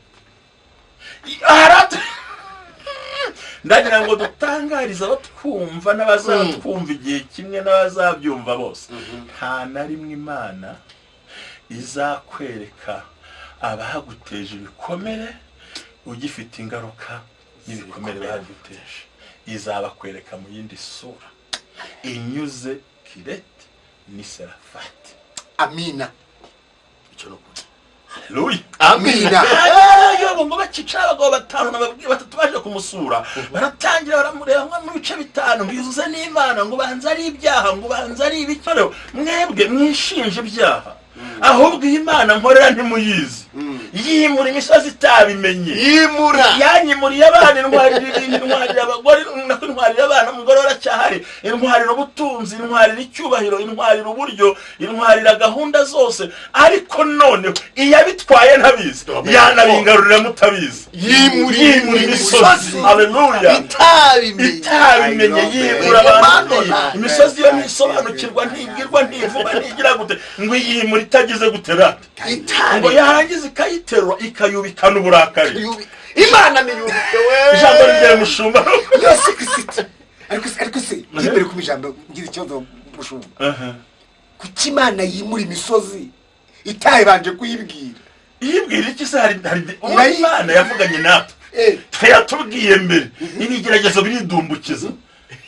ndagira ngo dutangariza abatwumva n'abazatwumva igihe kimwe n'abazabyumva bose nta na rimwe Imana izakwereka abaguteje ibikomere ugifite ingaruka n'ibikomere baguteje izabakwereka mu yindi sura inyuze Kirete ni Serafati amina icyo no kuri haleluya amina yobo ngo bacica abagabo batanu n'ababwiye batatu baje kumusura baratangira baramureba mu bice bitanu bizuze n'Imana ngo banza ari ibyaha ngo banza ari ibikoro mwebwe mwishinje ibyaha ahubwo Imana nkorera ntimuyizi yimura imisozi itabimenye yanyimuriye abana intwarira abagore intwarira abana umugore waracyahari intwarira ubutunzi intwarira icyubahiro intwarira uburyo intwarira gahunda zose ariko none iyabitwaye ntabizi yanabingarurira mutabizi yimura imisozi haleluya itabimenye yimura abantu imisozi yo nisobanukirwa ntigirwa ntivuga ntigira gute ngo yimura itagize gutera ngo yarangiza ikayiterwa ikayubikana uburakari Imana niyubike we ijambo rigere mushumba yose kisita ariko se ngibere ku ijambo ngize ikibazo mushumba kuki Imana yimura imisozi itayibanje kuyibwira iki se hari Imana yavuganye natwe yatubwiye mbere ibigeragezo biridumbukiza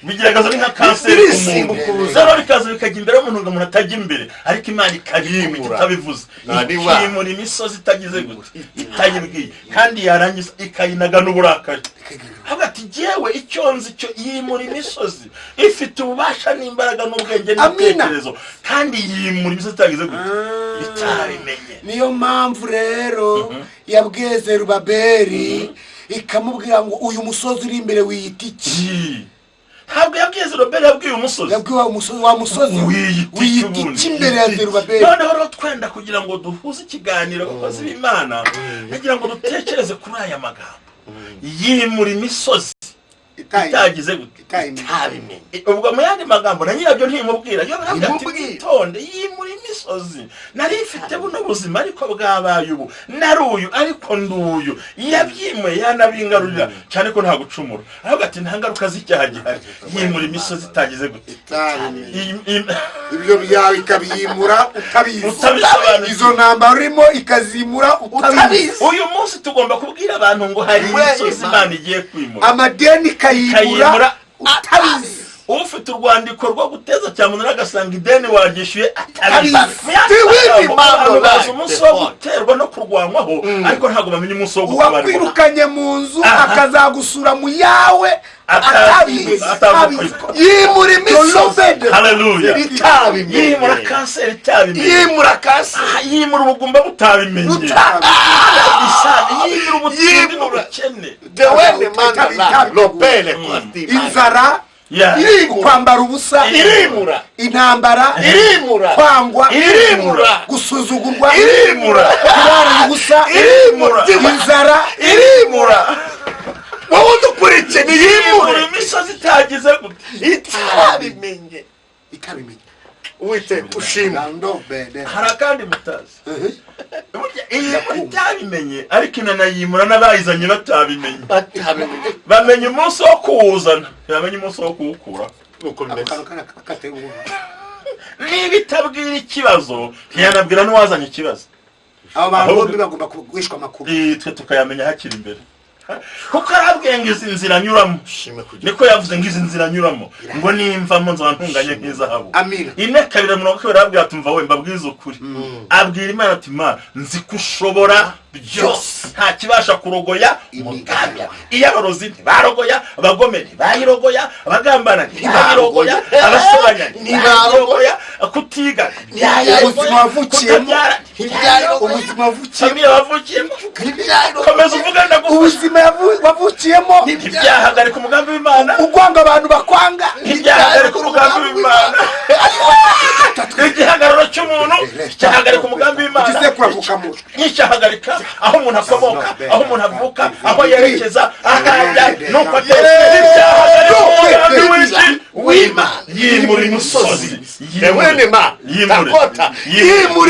bigerageza ni nka kanseri k'umuntu rero bikaza bikajya imbere y'umuntu ngo umuntu atajya imbere ariko Imana ikabimura itabivuze ikimura imisozi itagize gute itayibwiye kandi yarangiza ikayinaga n'uburakari hagati jewe icyo nzi cyo yimura imisozi ifite ububasha n'imbaraga n'ubwenge n'ibitekerezo kandi yimura imisozi itagize gute itabimenye. Niyo mpamvu rero yabwiye Zerubabeli ikamubwira ngo uyu musozi uri imbere wiyita iki. Ntabwo yabwiye Zerubabeli, yabwiye umusozi. Yabwiye wa musozi wiyita iki imbere ya Zerubabeli. Noneho rero twenda kugira ngo duhuze ikiganiro abakozi b'Imana kugira ngo dutekereze kuri aya magambo yimura imisozi itagize gute itabimenye. Ubwo mu yandi magambo na nyirabyo ntimubwira yo tonde yimura imisozi nari ifite buno buzima ariko bwabaye ubu naruyu ariko nduyu yabyimwe yanabingarurira cyane ko nta gucumura ahubwo ati nta ngaruka z'icyaha gihari yimura imisozi itagize gute ibyo byawe ikabiyimura utabizi izo ntambara urimo ikazimura utabizi. Uyu munsi tugomba kubwira abantu ngo hari imisozi Imana igiye kwimura, amadeni ikayimura utabizi. Ufite urwandiko rwo guteza cyamunara agasanga ideni wagishyuye atabizi. Umunsi wo guterwa no kurwanwaho ariko ntabwo bamenye umunsi wo gukabarwa. Wakwirukanye mu nzu akazagusura mu yawe atabizi. Yimura imisozi. Haleluya. Yimura kanseri itabimenye. Yimura kanseri. Yimura ubugumba butabimenye. Yimura ubutindi n'ubukene. Inzara kwambara ubusa irimura, intambara irimura, kwangwa irimura, gusuzugurwa irimura, kurara ubusa irimura, inzara irimura. Wowe dukurikiye ni yimura imisozi itagize gute itabimenye Uwite ushimwe. Hari kandi mutazi itabimenye ariko inanayimura n'abayizanye batabimenye. Bamenye umunsi wo kuwuzana bamenye umunsi wo kuwukura. Niba itabwira ikibazo ntiyanabwira n'uwazanye ikibazo. Abo bantu bombi bagomba kugwishwa amakuru twe tukayamenya hakiri imbere. Kuko arabwiye ngo izi nzira anyuramo niko yavuze ngo izi nzira anyuramo ngo nimvamo nzantunganye nk'izahabu. Ine kabiri murongo kabiri arabwira ati mva we mbabwiza ukuri. Abwira Imana ati Imana nzi kushobora byose nta kibasha kurogoya umugambi. Iyo abarozi ntibarogoya, abagome ntibayirogoya, abagambana ntibayirogoya, abasebanya ntibayirogoya, kutiga ubuzima wavukiyemo ubuzima wavukiyemo komeza uvuga ubuzima wavukiyemo ntibyahagarika umugambi w'Imana. Ugwanga abantu bakwanga ntibyahagarika umugambi w'Imana. Igihagararo cy'umuntu cyahagarika umugambi w'Imana. Nicyahagarika aho umuntu akomoka, aho umuntu avuka, aho yerekeza, ahajya nuko ateye w'Imana. Yimura imisozi, yimura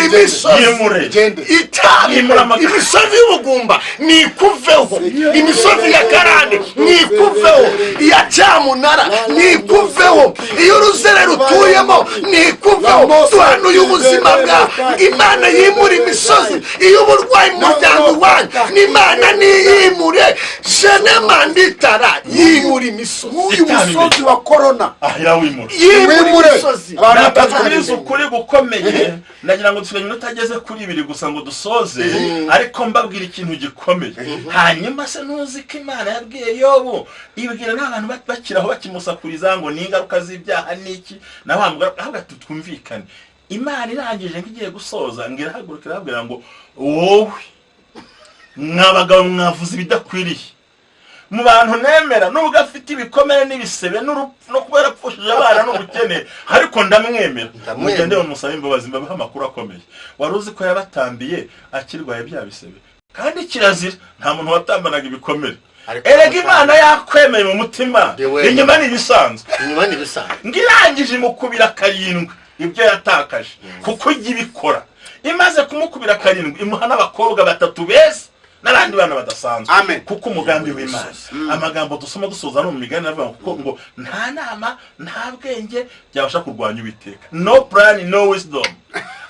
imisozi, imisozi y'ubugumba nikuveho, imisozi ya Karande nikuveho, iya Cyamunara nikuveho, iyo uruzere rutuyemo nikuveho. Duhanuye ubuzima bwa Imana yimura imisozi. Iyo uburwayi mu muryango wanyu n'Imana niyimure shenemanditara yimura imisozi. Uyu musozi wa corona yawimura yimure abantu bataziriza ukuri gukomeye. Ndagira ngo tumenye utageze kuri ibiri gusa ngo dusoze ariko mbabwira ikintu gikomeye. Hanyuma se nuzi ko Imana yabwiye Yobu ibwira n'abantu bakiraho bakimusakuriza ngo ni ingaruka z'ibyaha niki na wambwa ahubwo twumvikane. Imana irangije ngiye gusoza ngira hagurukira abwira ngo wowe mwabagabo mwavuze ibidakwiriye mu bantu nemera nubwo afite ibikomere n'ibisebe no kubera pfushije abana n'ubukene ariko ndamwemera. Mugende bamusabe imbabazi mbabaha amakuru akomeye. Waruzi ko yabatambiye akirwaye bya bisebe kandi kirazira nta muntu watambanaga ibikomere. Erega Imana yakwemeye mu mutima inyuma n'ibisanzwe. Ngirangije imukubira karindwi ibyo yatakaje kuko igibikora. Imaze kumukubira karindwi imuha n'abakobwa batatu beza n'abandi bana badasanzwe kuko umugambi w'Imana. Amagambo dusoma dusoza no mu migani avuga ngo nta nama nta bwenge byabasha kurwanya Uwiteka. No plan, no wisdom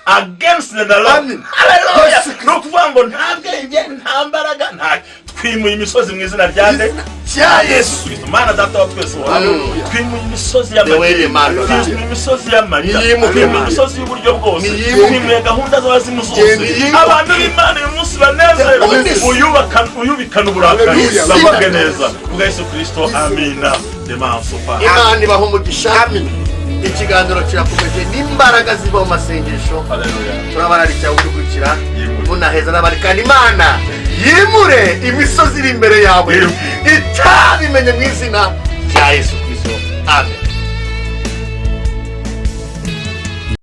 against the Lord. Hallelujah. No kuvuga ngo nta bwenge nta mbaraga nta twimuye imisozi mu izina rya nde cya Yesu. Mana data wa twese Hallelujah. twimuye imisozi Dewele Mana. y'amarira, twimuye imisozi y'amarira, Niyimuke, twimuye Mana. imisozi y'uburyo bwose, Niyimuke. twimuye gahunda z'abazimu zose. Niyimuke. Abantu b'Imana uyu munsi banezerwe, uyubikana uburakari Hallelujah. bagubwe neza kubwa Yesu Kristo. Amina. Demasofa. Imana ibaha umugisha. Ikiganiro kirakomeje n'imbaraga ziva mu masengesho. Hallelujah. Turabararikira gukurikira Yimure. munaheza n'abarikana. Imana yimure imisozi iri imbere yawe Yimure. itabimenye mu izina rya Yesu Kristo. Amen.